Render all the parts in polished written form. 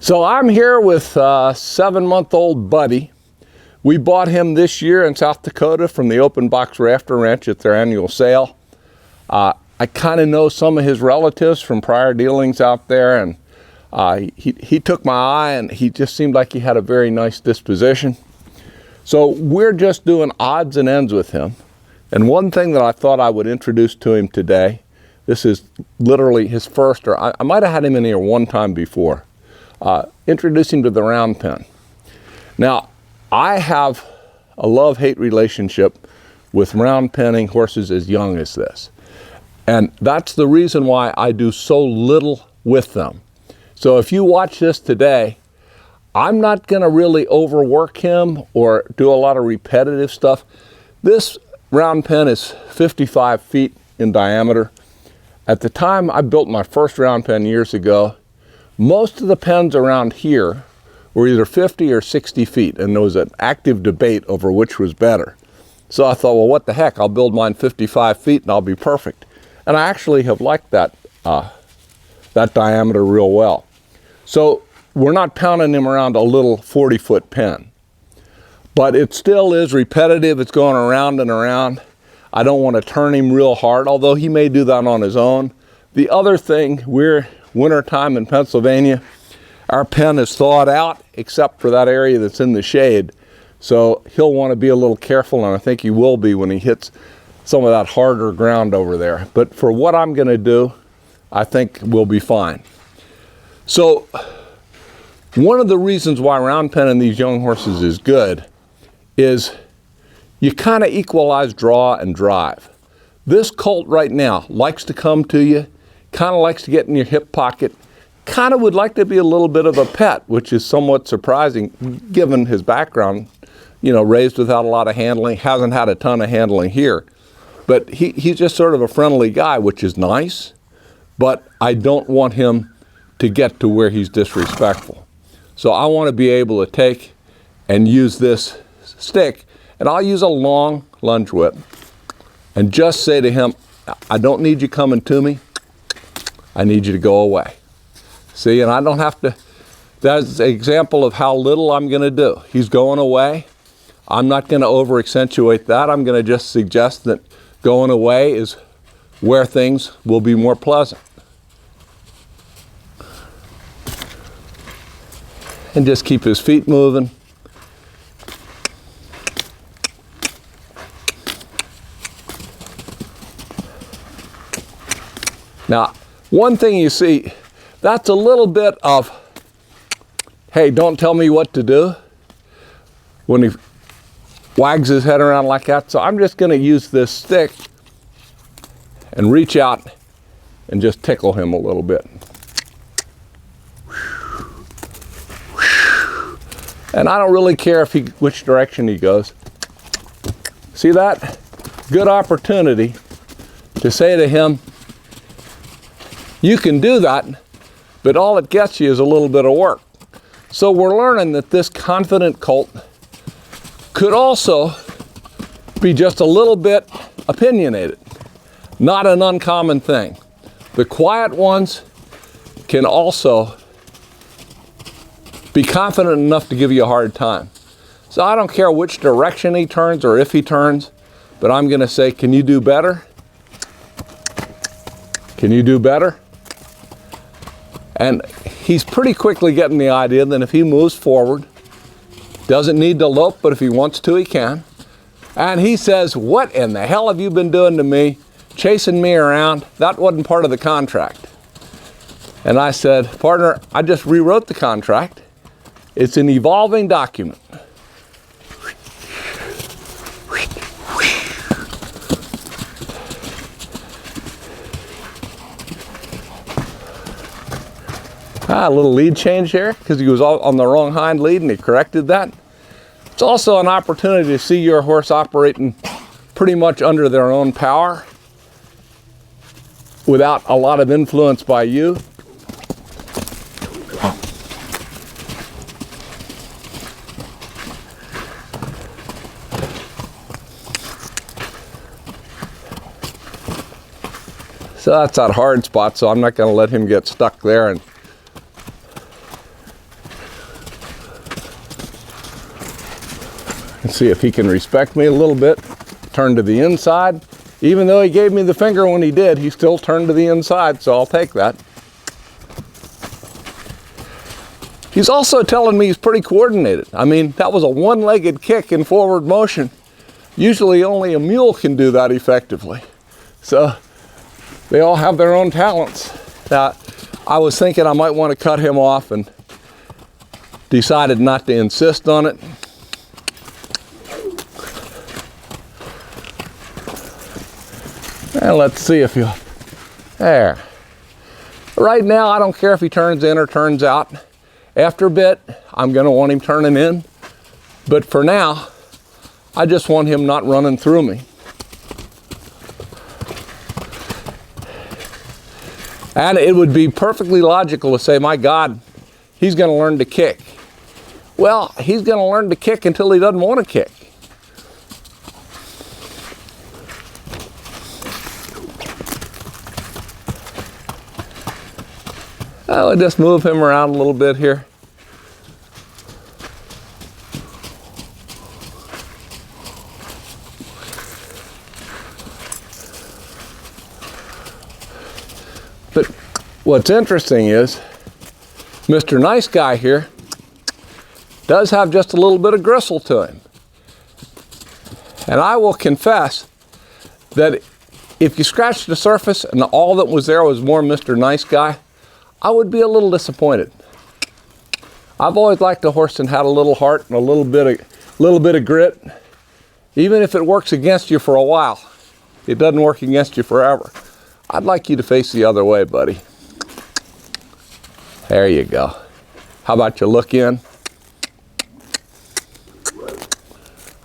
So I'm here with 7-month-old Buddy. We bought him this year in South Dakota from the Open Box Rafter Ranch at their annual sale. I kind of know some of his relatives from prior dealings out there, and he took my eye, and he just seemed like he had a very nice disposition. So we're just doing odds and ends with him. And one thing that I thought I would introduce to him today, this is literally his first, or I might have had him in here one time before, introduce him to the round pen. Now, I have a love-hate relationship with round penning horses as young as this. And that's the reason why I do so little with them. So if you watch this today, I'm not going to really overwork him or do a lot of repetitive stuff. This round pen is 55 feet in diameter. At the time I built my first round pen years ago, most of the pens around here were either 50 or 60 feet, and there was an active debate over which was better. So I thought, well, what the heck, I'll build mine 55 feet and I'll be perfect. And I actually have liked that diameter real well. So we're not pounding him around a little 40-foot pen, but it still is repetitive. It's going around and around. I don't want to turn him real hard, although he may do that on his own. The other thing, we're wintertime in Pennsylvania. Our pen is thawed out except for that area that's in the shade. So he'll want to be a little careful, and I think he will be when he hits some of that harder ground over there. But for what I'm going to do, I think we'll be fine. So one of the reasons why round penning these young horses is good is you kind of equalize draw and drive. This colt right now likes to come to you, kind of likes to get in your hip pocket, kind of would like to be a little bit of a pet, which is somewhat surprising given his background, you know, raised without a lot of handling, hasn't had a ton of handling here. But he's just sort of a friendly guy, which is nice, but I don't want him to get to where he's disrespectful. So I want to be able to take and use this stick, and I'll use a long lunge whip and just say to him, I don't need you coming to me. I need you to go away. See, and I don't have to, that's an example of how little I'm going to do. He's going away. I'm not going to over accentuate that. I'm going to just suggest that going away is where things will be more pleasant. And just keep his feet moving. Now, one thing you see, that's a little bit of, hey, don't tell me what to do, when he wags his head around like that. So I'm just going to use this stick and reach out and just tickle him a little bit. And I don't really care which direction he goes. See that? Good opportunity to say to him, you can do that, but all it gets you is a little bit of work. So we're learning that this confident colt could also be just a little bit opinionated. Not an uncommon thing. The quiet ones can also be confident enough to give you a hard time. So I don't care which direction he turns or if he turns, but I'm going to say, can you do better? Can you do better? And he's pretty quickly getting the idea that if he moves forward, doesn't need to lope, but if he wants to, he can. And he says, what in the hell have you been doing to me? Chasing me around? That wasn't part of the contract. And I said, partner, I just rewrote the contract. It's an evolving document. A little lead change here because he was on the wrong hind lead and he corrected that. It's also an opportunity to see your horse operating pretty much under their own power without a lot of influence by you. So that's that hard spot, so I'm not going to let him get stuck there. And See if he can respect me a little bit. Turn to the inside. Even though he gave me the finger when he did, he still turned to the inside, so I'll take that. He's also telling me he's pretty coordinated. I mean, that was a one-legged kick in forward motion. Usually only a mule can do that effectively. So they all have their own talents. I was thinking I might want to cut him off and decided not to insist on it. And let's see if he'll, there. Right now, I don't care if he turns in or turns out. After a bit, I'm gonna want him turning in. But for now, I just want him not running through me. And it would be perfectly logical to say, my God, he's gonna learn to kick. Well, he's gonna learn to kick until he doesn't want to kick. I'll just move him around a little bit here. But what's interesting is Mr. Nice Guy here does have just a little bit of gristle to him. And I will confess that if you scratched the surface and all that was there was more Mr. Nice Guy, I would be a little disappointed. I've always liked a horse that had a little heart and a little bit of grit. Even if it works against you for a while, it doesn't work against you forever. I'd like you to face the other way, buddy. There you go. How about you look in?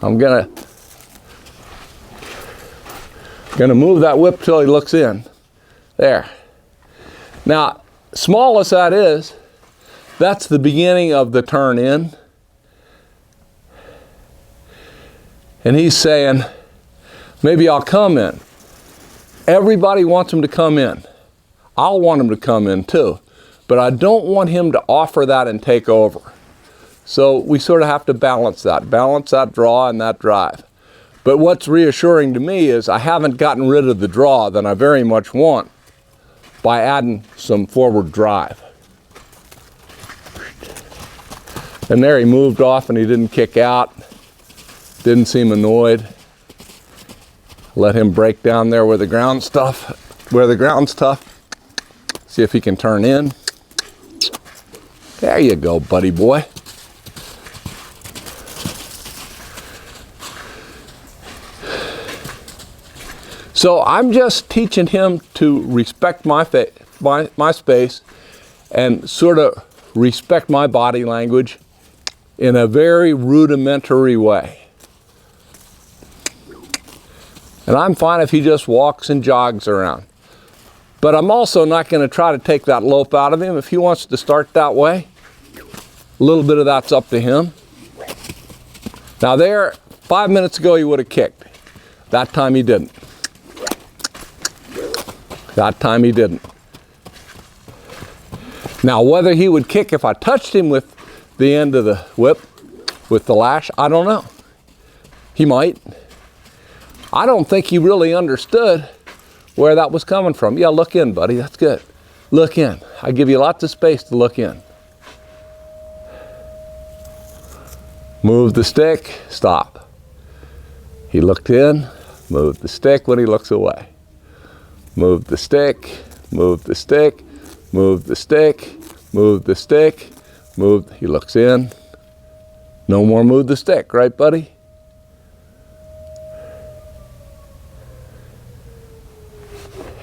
I'm gonna move that whip till he looks in. There. Now, small as that is, that's the beginning of the turn in. And he's saying, maybe I'll come in. Everybody wants him to come in. I'll want him to come in too. But I don't want him to offer that and take over. So we sort of have to balance that draw and that drive. But what's reassuring to me is I haven't gotten rid of the draw that I very much want by adding some forward drive. And there he moved off and he didn't kick out. Didn't seem annoyed. Let him break down there where the ground's tough. See if he can turn in. There you go, buddy boy. So I'm just teaching him to respect my space and sort of respect my body language in a very rudimentary way. And I'm fine if he just walks and jogs around. But I'm also not going to try to take that lope out of him. If he wants to start that way, a little bit of that's up to him. Now there, 5 minutes ago he would have kicked. That time he didn't. Now whether he would kick if I touched him with the end of the whip, with the lash, I don't know. He might. I don't think he really understood where that was coming from. Yeah, look in, buddy, that's good. Look in. I give you lots of space to look in. Move the stick, stop. He looked in, move the stick when he looks away. Move the stick, move the stick, move the stick, move the stick, move, he looks in. No more move the stick, right, buddy?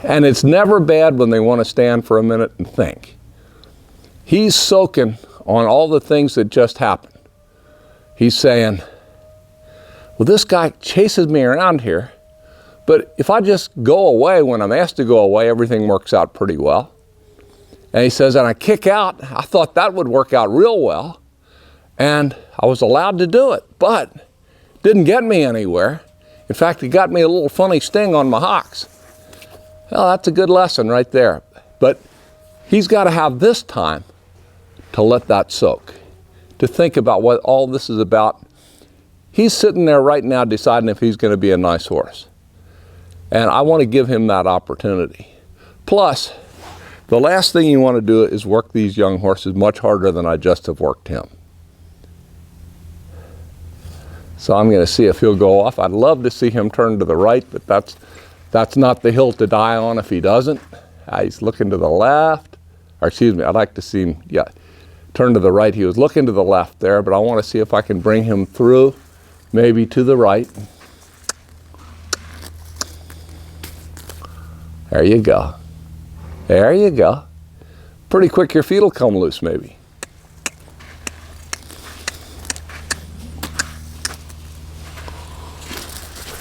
And it's never bad when they want to stand for a minute and think. He's soaking on all the things that just happened. He's saying, well, this guy chases me around here, but if I just go away when I'm asked to go away, everything works out pretty well. And he says, and I kick out, I thought that would work out real well, and I was allowed to do it, but it didn't get me anywhere. In fact, it got me a little funny sting on my hocks. Well, that's a good lesson right there. But he's got to have this time to let that soak, to think about what all this is about. He's sitting there right now deciding if he's going to be a nice horse. And I want to give him that opportunity. Plus, the last thing you want to do is work these young horses much harder than I just have worked him. So I'm going to see if he'll go off. I'd love to see him turn to the right, but that's not the hill to die on if he doesn't. He's looking to the left. Or excuse me, I'd like to see him, yeah, turn to the right. He was looking to the left there, but I want to see if I can bring him through, maybe to the right. There you go. There you go. Pretty quick your feet will come loose maybe.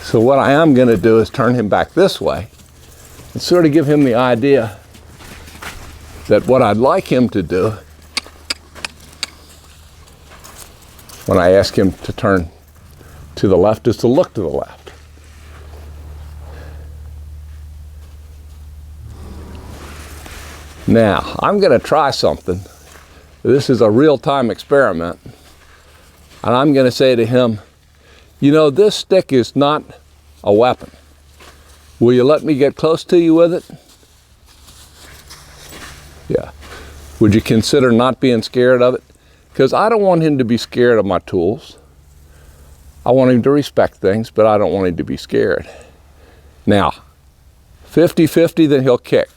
So what I am going to do is turn him back this way and sort of give him the idea that what I'd like him to do when I ask him to turn to the left is to look to the left. Now, I'm going to try something. This is a real-time experiment. And I'm going to say to him, you know, this stick is not a weapon. Will you let me get close to you with it? Yeah. Would you consider not being scared of it? Because I don't want him to be scared of my tools. I want him to respect things, but I don't want him to be scared. Now, 50-50, then he'll kick.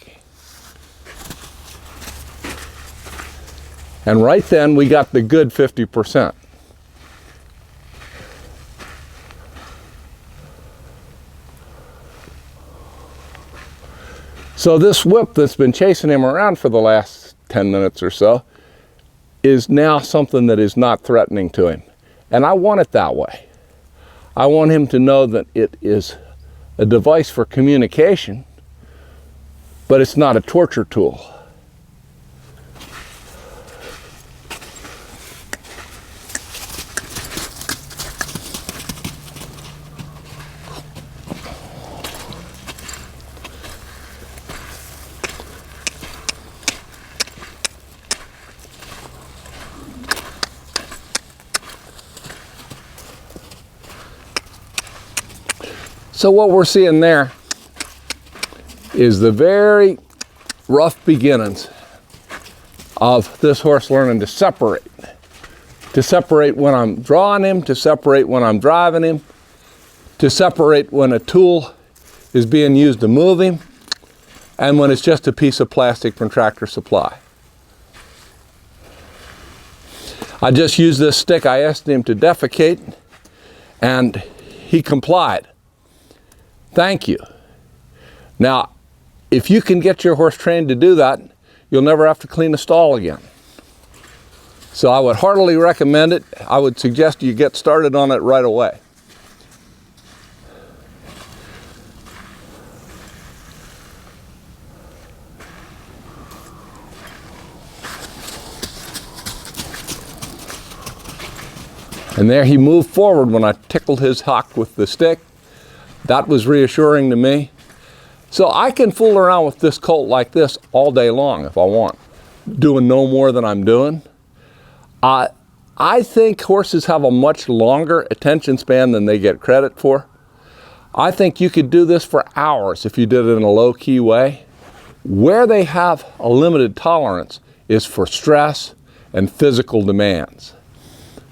And right then, we got the good 50%. So this whip that's been chasing him around for the last 10 minutes or so is now something that is not threatening to him. And I want it that way. I want him to know that it is a device for communication, but it's not a torture tool. So what we're seeing there is the very rough beginnings of this horse learning to separate. To separate when I'm drawing him, to separate when I'm driving him, to separate when a tool is being used to move him, and when it's just a piece of plastic from Tractor Supply. I just used this stick. I asked him to defecate, and he complied. Thank you. Now, if you can get your horse trained to do that, you'll never have to clean a stall again. So I would heartily recommend it. I would suggest you get started on it right away. And there he moved forward when I tickled his hock with the stick. That was reassuring to me. So I can fool around with this colt like this all day long if I want, doing no more than I'm doing. I think horses have a much longer attention span than they get credit for. I think you could do this for hours if you did it in a low-key way. Where they have a limited tolerance is for stress and physical demands.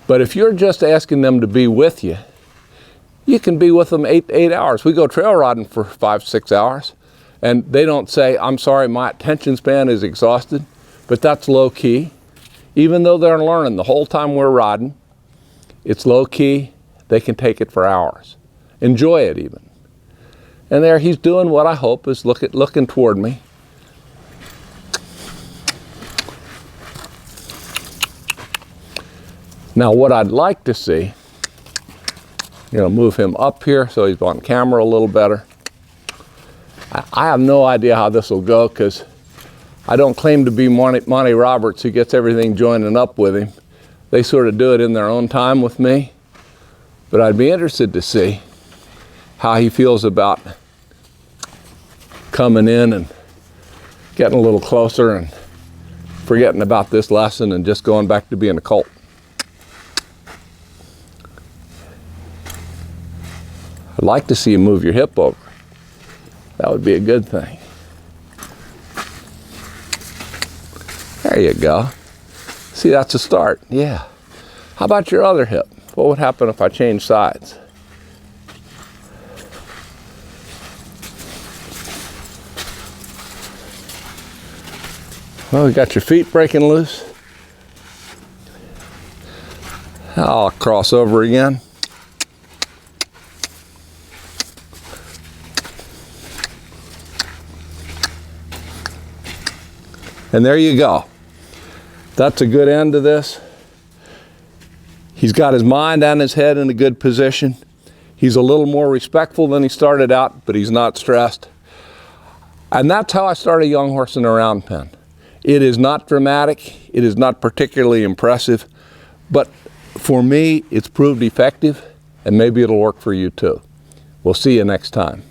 But if you're just asking them to be with you, you can be with them eight hours. We go trail riding for 5-6 hours, and they don't say, I'm sorry, my attention span is exhausted, but that's low key. Even though they're learning the whole time we're riding, it's low key, they can take it for hours. Enjoy it even. And there he's doing what I hope is looking toward me. Now what I'd like to see, move him up here so he's on camera a little better. I have no idea how this will go because I don't claim to be Monty Roberts who gets everything joining up with him. They sort of do it in their own time with me. But I'd be interested to see how he feels about coming in and getting a little closer and forgetting about this lesson and just going back to being a colt. like to see you move your hip over. That would be a good thing. There you go. See, that's a start. Yeah. How about your other hip? What would happen if I change sides? Well, you got your feet breaking loose. I'll cross over again. And there you go. That's a good end to this. He's got his mind and his head in a good position. He's a little more respectful than he started out, but he's not stressed. And that's how I start a young horse in a round pen. It is not dramatic. It is not particularly impressive. But for me, it's proved effective, and maybe it'll work for you too. We'll see you next time.